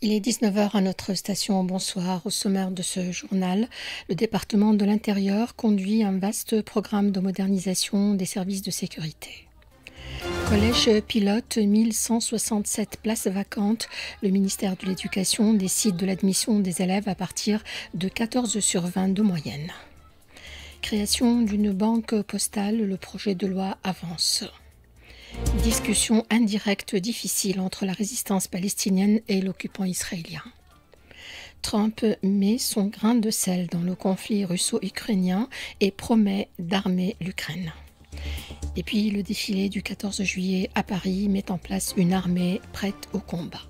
Il est 19 heures à notre station. Bonsoir. Au sommaire de ce journal, le département de l'Intérieur conduit un vaste programme de modernisation des services de sécurité. Collège pilote, 1167 places vacantes. Le ministère de l'Éducation décide de l'admission des élèves à partir de 14 sur 20 de moyenne. Création d'une banque postale, le projet de loi avance. Discussion indirecte difficile entre la résistance palestinienne et l'occupant israélien. Trump met son grain de sel dans le conflit russo-ukrainien et promet d'armer l'Ukraine. Et puis le défilé du 14 juillet à Paris met en place une armée prête au combat.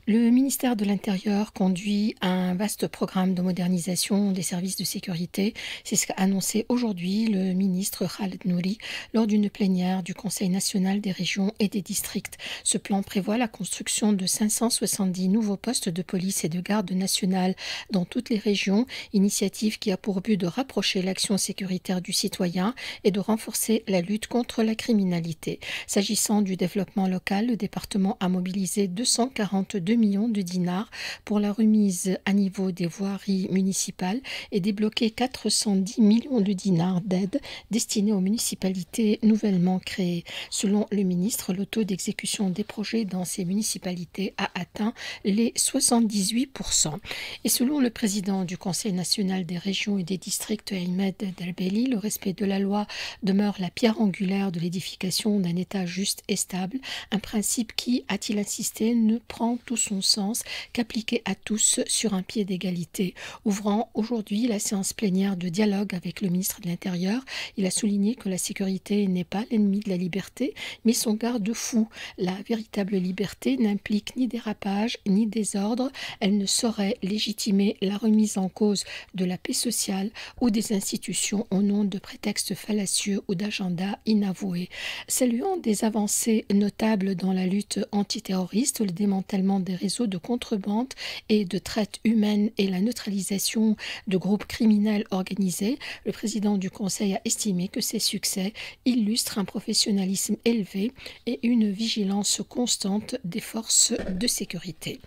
Le ministère de l'Intérieur conduit un vaste programme de modernisation des services de sécurité. C'est ce qu'a annoncé aujourd'hui le ministre Khaled Nouri lors d'une plénière du Conseil national des régions et des districts. Ce plan prévoit la construction de 570 nouveaux postes de police et de garde nationale dans toutes les régions, initiative qui a pour but de rapprocher l'action sécuritaire du citoyen et de renforcer la lutte contre la criminalité. S'agissant du développement local, le département a mobilisé 242 millions de dinars pour la remise à niveau des voiries municipales et débloqué 410 millions de dinars d'aide destinés aux municipalités nouvellement créées. Selon le ministre, le taux d'exécution des projets dans ces municipalités a atteint les 78%. Et selon le président du Conseil national des régions et des districts, Ahmed Delbeli, le respect de la loi demeure la pierre angulaire de l'édification d'un État juste et stable, un principe qui, a-t-il insisté, ne prend tout son sens qu'appliqué à tous sur un pied d'égalité. Ouvrant aujourd'hui la séance plénière de dialogue avec le ministre de l'Intérieur, il a souligné que la sécurité n'est pas l'ennemi de la liberté, mais son garde-fou. La véritable liberté n'implique ni dérapage ni désordre. Elle ne saurait légitimer la remise en cause de la paix sociale ou des institutions au nom de prétextes fallacieux ou d'agendas inavoués. Saluant des avancées notables dans la lutte antiterroriste, le démantèlement des réseaux de contrebande et de traite humaine et la neutralisation de groupes criminels organisés, le président du Conseil a estimé que ces succès illustrent un professionnalisme élevé et une vigilance constante des forces de sécurité.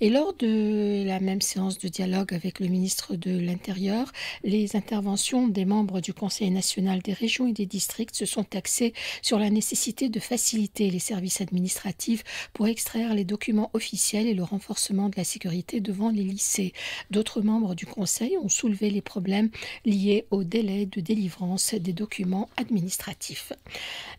Et lors de la même séance de dialogue avec le ministre de l'Intérieur, les interventions des membres du Conseil national des régions et des districts se sont axées sur la nécessité de faciliter les services administratifs pour extraire les documents officiels et le renforcement de la sécurité devant les lycées. D'autres membres du Conseil ont soulevé les problèmes liés au délai de délivrance des documents administratifs.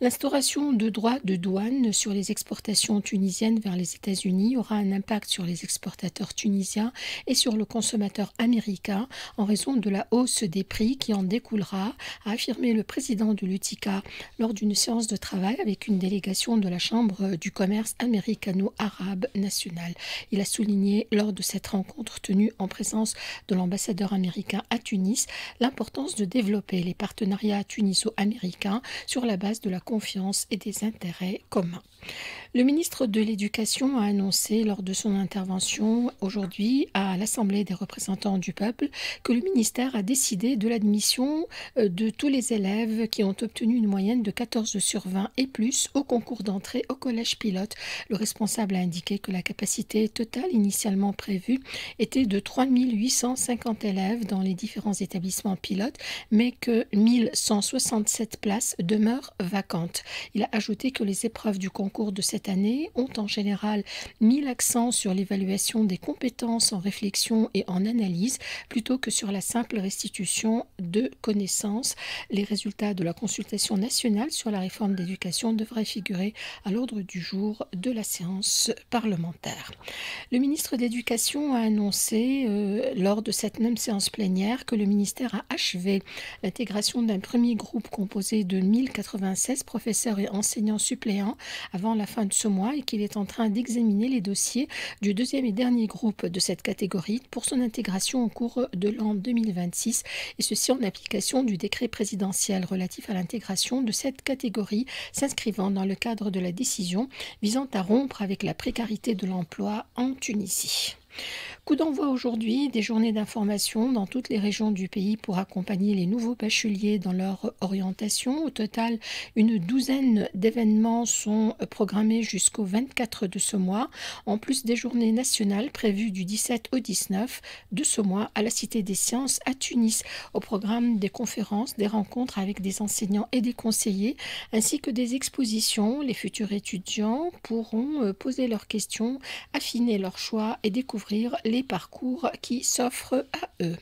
L'instauration de droits de douane sur les exportations tunisiennes vers les États-Unis aura un impact sur les exportateurs tunisiens et sur le consommateur américain en raison de la hausse des prix qui en découlera, a affirmé le président de l'UTICA lors d'une séance de travail avec une délégation de la Chambre du commerce américano-arabe nationale. Il a souligné lors de cette rencontre tenue en présence de l'ambassadeur américain à Tunis l'importance de développer les partenariats tuniso-américains sur la base de la confiance et des intérêts communs. Le ministre de l'Éducation a annoncé lors de son intervention aujourd'hui à l'Assemblée des représentants du peuple que le ministère a décidé de l'admission de tous les élèves qui ont obtenu une moyenne de 14 sur 20 et plus au concours d'entrée au collège pilote. Le responsable a indiqué que la capacité totale initialement prévue était de 3 850 élèves dans les différents établissements pilotes, mais que 1167 places demeurent vacantes. Il a ajouté que les épreuves du concours de cette année ont en général mis l'accent sur l'évaluation des compétences en réflexion et en analyse plutôt que sur la simple restitution de connaissances. Les résultats de la consultation nationale sur la réforme d'éducation devraient figurer à l'ordre du jour de la séance parlementaire. Le ministre de l'Éducation a annoncé lors de cette même séance plénière que le ministère a achevé l'intégration d'un premier groupe composé de 1096 professeurs et enseignants suppléants avant la fin de ce mois et qu'il est en train d'examiner les dossiers du deuxième et dernier groupe de cette catégorie pour son intégration au cours de l'an 2026 et ceci en application du décret présidentiel relatif à l'intégration de cette catégorie s'inscrivant dans le cadre de la décision visant à rompre avec la précarité de l'emploi en Tunisie. Coup d'envoi aujourd'hui des journées d'information dans toutes les régions du pays pour accompagner les nouveaux bacheliers dans leur orientation. Au total, une douzaine d'événements sont programmés jusqu'au 24 de ce mois, en plus des journées nationales prévues du 17 au 19 de ce mois à la Cité des Sciences à Tunis. Au programme des conférences, des rencontres avec des enseignants et des conseillers, ainsi que des expositions. Les futurs étudiants pourront poser leurs questions, affiner leurs choix et découvrir les parcours qui s'offrent à eux.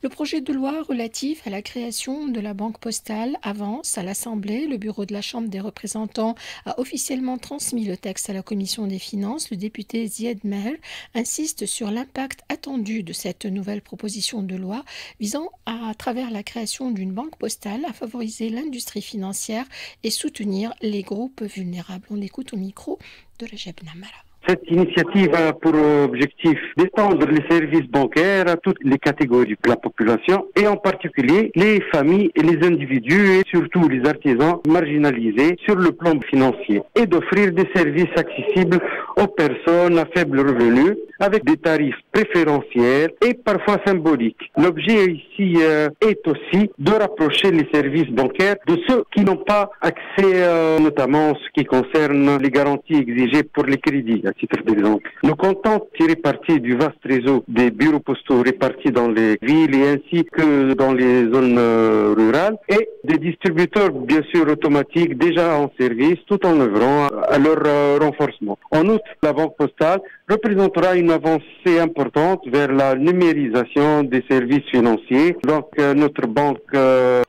Le projet de loi relatif à la création de la Banque postale avance à l'Assemblée. Le bureau de la Chambre des représentants a officiellement transmis le texte à la Commission des finances. Le député Zied Meher insiste sur l'impact attendu de cette nouvelle proposition de loi visant à travers la création d'une banque postale à favoriser l'industrie financière et soutenir les groupes vulnérables. On l'écoute au micro de Rajab Namara. Cette initiative a pour objectif d'étendre les services bancaires à toutes les catégories de la population et en particulier les familles et les individus et surtout les artisans marginalisés sur le plan financier et d'offrir des services accessibles aux personnes à faible revenu avec des tarifs préférentiels et parfois symboliques. L'objet ici est aussi de rapprocher les services bancaires de ceux qui n'ont pas accès, notamment en ce qui concerne les garanties exigées pour les crédits. À titre d'exemple, nous comptons tirer parti du vaste réseau des bureaux postaux répartis dans les villes et ainsi que dans les zones rurales et des distributeurs bien sûr automatiques déjà en service tout en œuvrant à leur renforcement. En outre, la banque postale représentera une avancée importante vers la numérisation des services financiers. Donc notre banque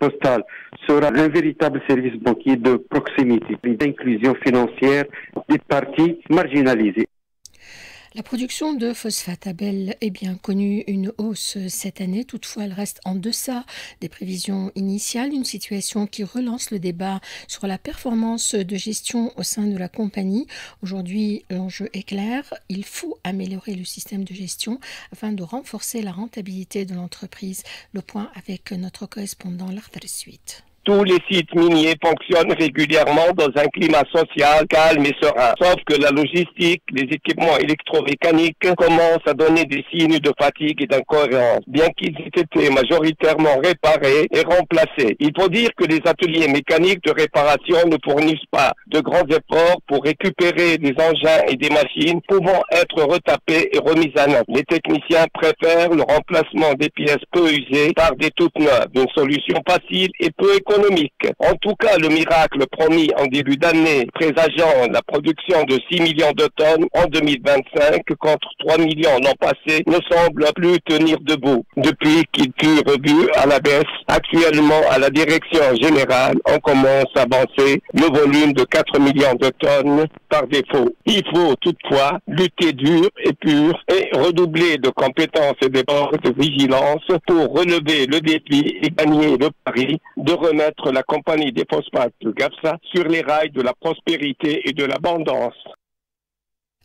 postale sera un véritable service banquier de proximité, d'inclusion financière des parties marginalisées. La production de phosphate à Bel est bien connue, une hausse cette année, toutefois elle reste en deçà des prévisions initiales, une situation qui relance le débat sur la performance de gestion au sein de la compagnie. Aujourd'hui, l'enjeu est clair, il faut améliorer le système de gestion afin de renforcer la rentabilité de l'entreprise. Le point avec notre correspondant L'Ardar Suite. Tous les sites miniers fonctionnent régulièrement dans un climat social calme et serein. Sauf que la logistique, les équipements électromécaniques commencent à donner des signes de fatigue et d'incohérence, bien qu'ils aient été majoritairement réparés et remplacés. Il faut dire que les ateliers mécaniques de réparation ne fournissent pas de grands efforts pour récupérer des engins et des machines pouvant être retapés et remis à neuf. Les techniciens préfèrent le remplacement des pièces peu usées par des toutes neuves, une solution facile et peu économique. En tout cas, le miracle promis en début d'année, présageant la production de 6 millions de tonnes en 2025 contre 3 millions l'an passé, ne semble plus tenir debout. Depuis qu'il fut revu à la baisse, actuellement à la direction générale, on commence à avancer le volume de 4 millions de tonnes par défaut. Il faut toutefois lutter dur et pur et redoubler de compétences et d'efforts de vigilance pour relever le défi et gagner le pari de remettre la compagnie des phosphates de Gafsa sur les rails de la prospérité et de l'abondance.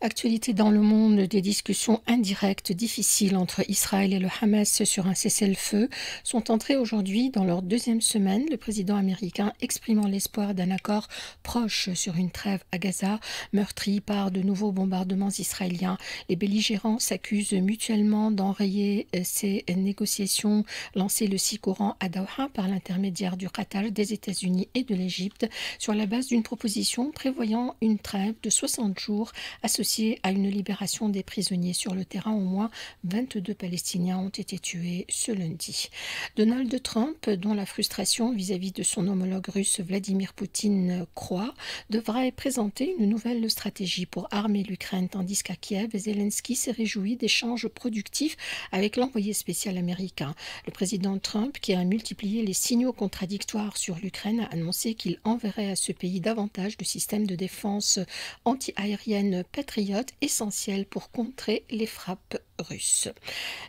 Actualité dans le monde, des discussions indirectes difficiles entre Israël et le Hamas sur un cessez-le-feu sont entrées aujourd'hui dans leur deuxième semaine. Le président américain exprimant l'espoir d'un accord proche sur une trêve à Gaza, meurtrie par de nouveaux bombardements israéliens. Les belligérants s'accusent mutuellement d'enrayer ces négociations lancées le 6 courant à Doha par l'intermédiaire du Qatar, des États-Unis et de l'Égypte sur la base d'une proposition prévoyant une trêve de 60 jours associée à une libération des prisonniers sur le terrain. Au moins 22 Palestiniens ont été tués ce lundi. Donald Trump, dont la frustration vis-à-vis de son homologue russe Vladimir Poutine croît, devrait présenter une nouvelle stratégie pour armer l'Ukraine, tandis qu'à Kiev, Zelensky s'est réjoui d'échanges productifs avec l'envoyé spécial américain. Le président Trump, qui a multiplié les signaux contradictoires sur l'Ukraine, a annoncé qu'il enverrait à ce pays davantage de systèmes de défense anti-aérienne Patriot, essentiel pour contrer les frappes russes.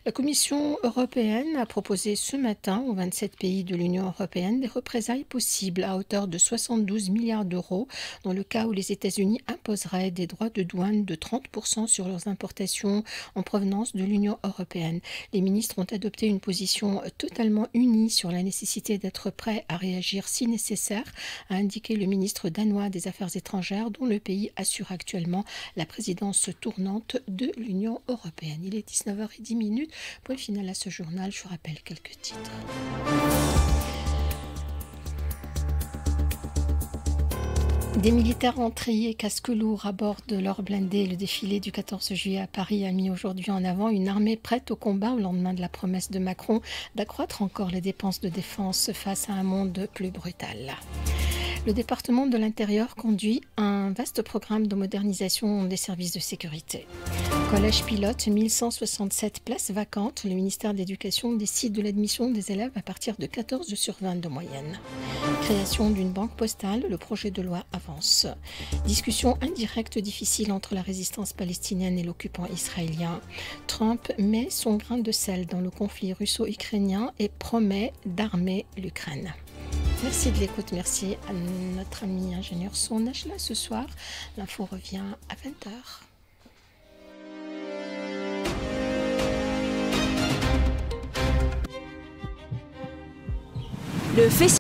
La Commission européenne a proposé ce matin aux 27 pays de l'Union européenne des représailles possibles à hauteur de 72 milliards d'euros dans le cas où les États-Unis imposeraient des droits de douane de 30% sur leurs importations en provenance de l'Union européenne. Les ministres ont adopté une position totalement unie sur la nécessité d'être prêts à réagir si nécessaire, a indiqué le ministre danois des Affaires étrangères dont le pays assure actuellement la présidence tournante de l'Union européenne. Il est est 19h10. Point final à ce journal, je vous rappelle quelques titres. Des militaires entrés casque lourd à bord de leur blindé. Le défilé du 14 juillet à Paris a mis aujourd'hui en avant une armée prête au combat au lendemain de la promesse de Macron d'accroître encore les dépenses de défense face à un monde plus brutal. Le département de l'Intérieur conduit un vaste programme de modernisation des services de sécurité. Collège pilote, 1167 places vacantes. Le ministère de l'Éducation décide de l'admission des élèves à partir de 14 sur 20 de moyenne. Création d'une banque postale, le projet de loi avance. Discussion indirecte difficile entre la résistance palestinienne et l'occupant israélien. Trump met son grain de sel dans le conflit russo-ukrainien et promet d'armer l'Ukraine. Merci de l'écoute, merci à notre ami ingénieur son Nachla ce soir. L'info revient à 20h. Le festival